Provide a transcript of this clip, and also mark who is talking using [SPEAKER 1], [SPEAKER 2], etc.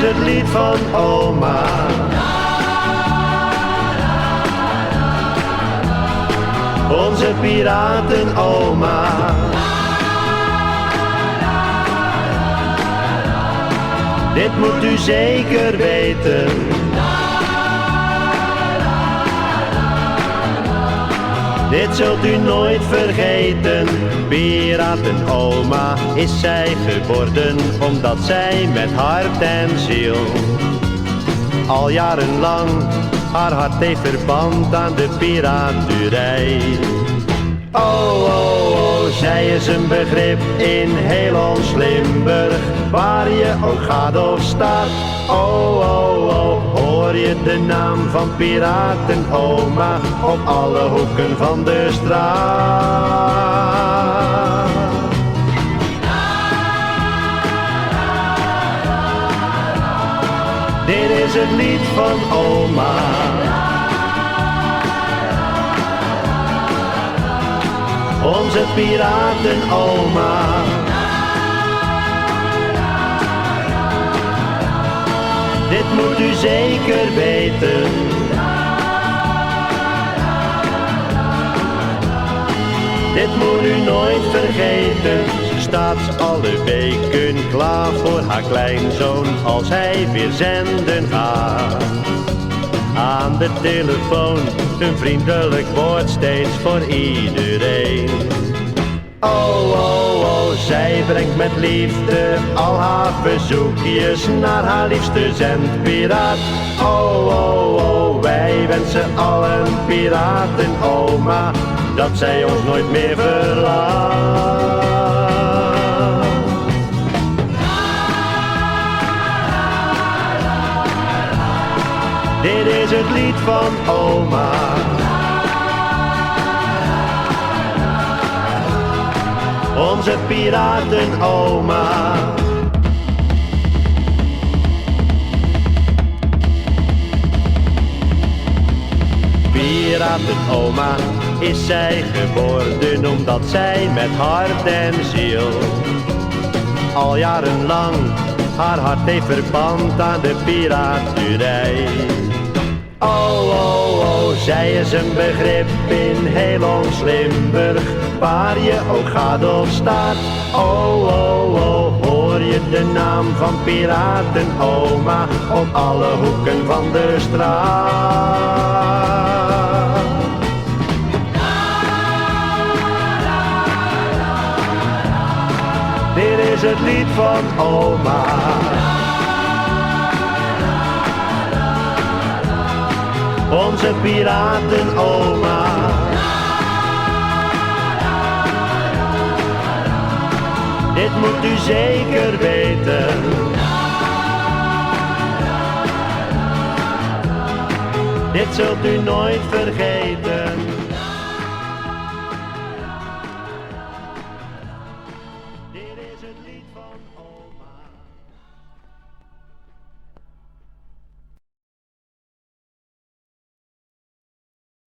[SPEAKER 1] het lied van oma. Onze piratenoma. Dit moet u zeker weten. Dit zult u nooit vergeten. Piratenoma is zij geworden, omdat zij met hart en ziel al jarenlang haar hart heeft verband aan de piraterij. Oh, oh, oh, zij is een begrip in heel ons Limburg, waar je ook gaat of staat. Oh, oh, oh, hoor je de naam van piratenoma op alle hoeken van de straat. Dit is het lied van oma. Onze piratenoma. Dit moet u zeker weten. Dit moet u nooit vergeten. Ze staat alle weken klaar voor haar kleinzoon als hij weer zenden gaat. Aan de telefoon, een vriendelijk woord steeds voor iedereen. Oh, oh, oh, zij brengt met liefde al haar verzoekjes naar haar liefste zendpiraat. Oh, oh, oh, wij wensen allen piratenoma dat zij ons nooit meer verlaat. Dit is het lied van oma. Onze piratenoma. Piratenoma is zij geworden, omdat zij met hart en ziel al jarenlang haar hart heeft verband aan de piraterij. Oh, oh, oh, zij is een begrip in heel ons Limburg, waar je ook gaat of staat. Oh, oh, oh, hoor je de naam van piratenoma op alle hoeken van de straat. Dit is het lied van oma. Onze piratenoma. Dit moet u zeker weten. Dit zult u nooit vergeten.